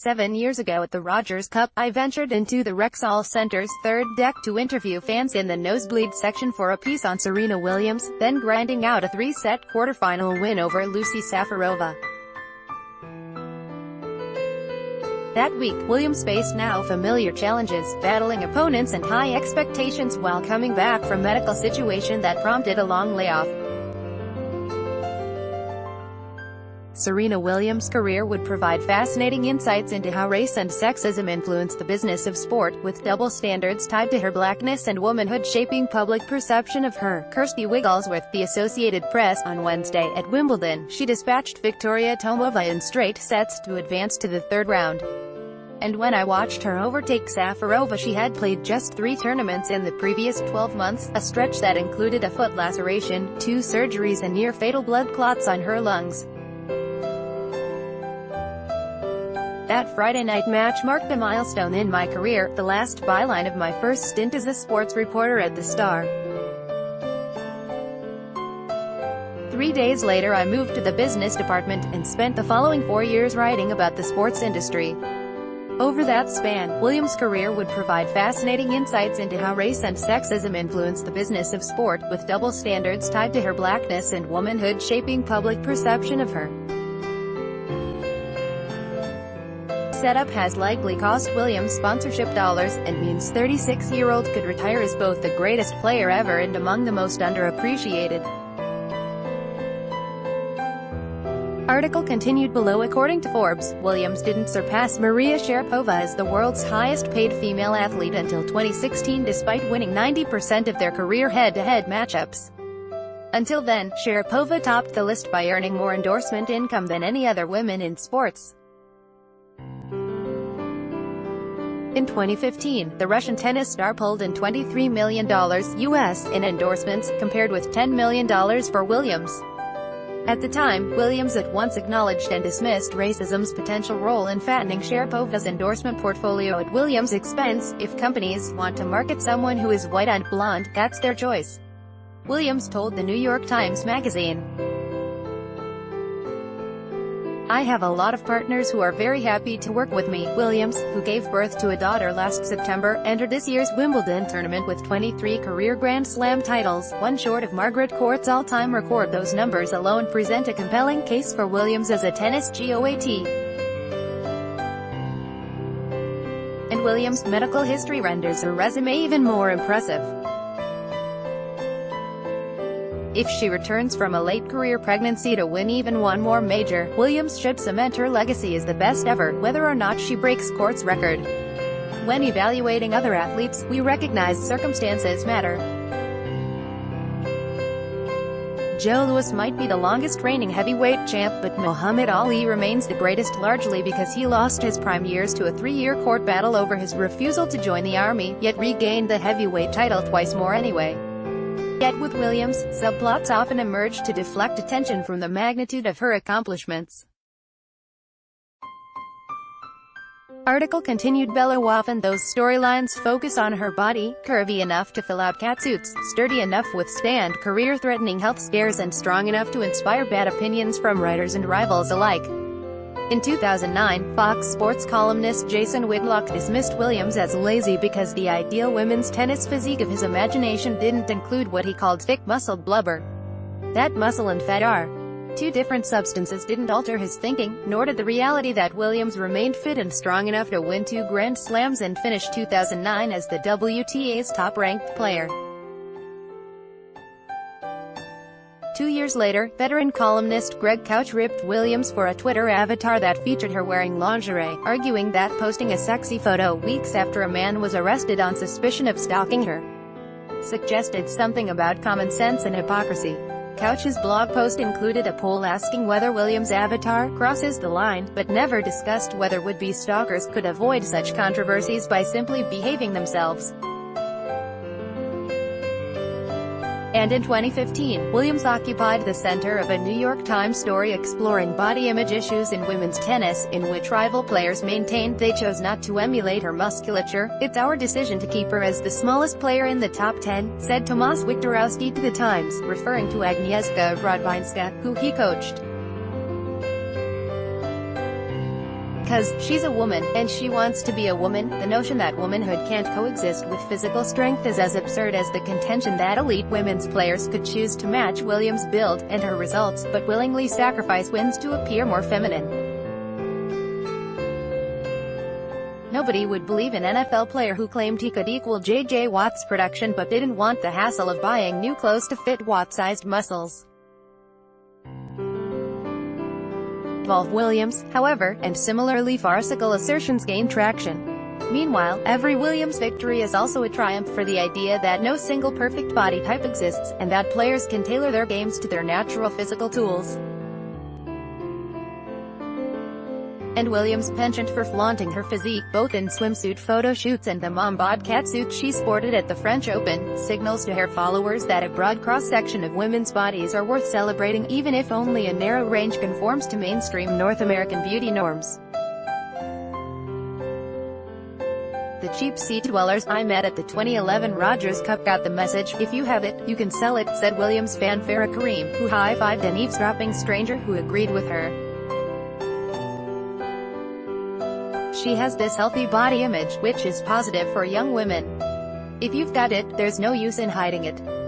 7 years ago at the Rogers Cup, I ventured into the Rexall Centre's third deck to interview fans in the nosebleed section for a piece on Serena Williams, then grinding out a 3-set quarterfinal win over Lucy Safarova. That week, Williams faced now familiar challenges, battling opponents and high expectations while coming back from a medical situation that prompted a long layoff. Serena Williams' career would provide fascinating insights into how race and sexism influence the business of sport, with double standards tied to her blackness and womanhood shaping public perception of her. Kirsty Wigglesworth, the Associated Press, on Wednesday, at Wimbledon, she dispatched Victoria Tomova in straight sets to advance to the third round. And when I watched her overtake Safarova, she had played just 3 tournaments in the previous 12 months, a stretch that included a foot laceration, 2 surgeries and near-fatal blood clots on her lungs. That Friday night match marked a milestone in my career, the last byline of my first stint as a sports reporter at the Star. 3 days later I moved to the business department, and spent the following 4 years writing about the sports industry. Over that span, Williams' career would provide fascinating insights into how race and sexism influence the business of sport, with double standards tied to her blackness and womanhood shaping public perception of her. Setup has likely cost Williams sponsorship dollars, and means 36-year-old could retire as both the greatest player ever and among the most underappreciated. Article continued below. According to Forbes, Williams didn't surpass Maria Sharapova as the world's highest-paid female athlete until 2016, despite winning 90% of their career head-to-head matchups. Until then, Sharapova topped the list by earning more endorsement income than any other women in sports. In 2015, the Russian tennis star pulled in $23 million US in endorsements, compared with $10 million for Williams. At the time, Williams at once acknowledged and dismissed racism's potential role in fattening Sharapova's endorsement portfolio at Williams' expense. If companies want to market someone who is white and blonde, that's their choice, Williams told the New York Times Magazine. I have a lot of partners who are very happy to work with me. Williams, who gave birth to a daughter last September, entered this year's Wimbledon tournament with 23 career Grand Slam titles, one short of Margaret Court's all-time record. Those numbers alone present a compelling case for Williams as a tennis GOAT. And Williams' medical history renders her resume even more impressive. If she returns from a late career pregnancy to win even one more major, Williams should cement her legacy as the best ever, whether or not she breaks Court's record. When evaluating other athletes, we recognize circumstances matter. Joe Louis might be the longest reigning heavyweight champ, but Muhammad Ali remains the greatest, largely because he lost his prime years to a 3-year court battle over his refusal to join the army, yet regained the heavyweight title twice more anyway. Yet with Williams, subplots often emerge to deflect attention from the magnitude of her accomplishments. Article continued below. Often those storylines focus on her body, curvy enough to fill out catsuits, sturdy enough to withstand career-threatening health scares, and strong enough to inspire bad opinions from writers and rivals alike. In 2009, Fox Sports columnist Jason Whitlock dismissed Williams as lazy because the ideal women's tennis physique of his imagination didn't include what he called thick muscled blubber. That muscle and fat are 2 different substances didn't alter his thinking, nor did the reality that Williams remained fit and strong enough to win 2 Grand Slams and finish 2009 as the WTA's top-ranked player. 2 years later, veteran columnist Greg Couch ripped Williams for a Twitter avatar that featured her wearing lingerie, arguing that posting a sexy photo weeks after a man was arrested on suspicion of stalking her suggested something about common sense and hypocrisy. Couch's blog post included a poll asking whether Williams' avatar crosses the line, but never discussed whether would-be stalkers could avoid such controversies by simply behaving themselves. And in 2015, Williams occupied the center of a New York Times story exploring body image issues in women's tennis, in which rival players maintained they chose not to emulate her musculature. "It's our decision to keep her as the smallest player in the top 10, said Tomasz Wiktorowski to the Times, referring to Agnieszka Radwańska, who he coached. because she's a woman, and she wants to be a woman. The notion that womanhood can't coexist with physical strength is as absurd as the contention that elite women's players could choose to match Williams' build and her results, but willingly sacrifice wins to appear more feminine. Nobody would believe an NFL player who claimed he could equal J.J. Watt's production but didn't want the hassle of buying new clothes to fit Watt-sized muscles. Williams, however, and similarly farcical assertions gain traction. Meanwhile, every Williams victory is also a triumph for the idea that no single perfect body type exists, and that players can tailor their games to their natural physical tools. And Williams' penchant for flaunting her physique, both in swimsuit photo shoots and the mom bod catsuit she sported at the French Open, signals to her followers that a broad cross-section of women's bodies are worth celebrating, even if only a narrow range conforms to mainstream North American beauty norms. The cheap seat dwellers I met at the 2011 Rogers Cup got the message. If you have it, you can sell it, said Williams fan Farah Kareem, who high-fived an eavesdropping stranger who agreed with her. She has this healthy body image, which is positive for young women. If you've got it, there's no use in hiding it.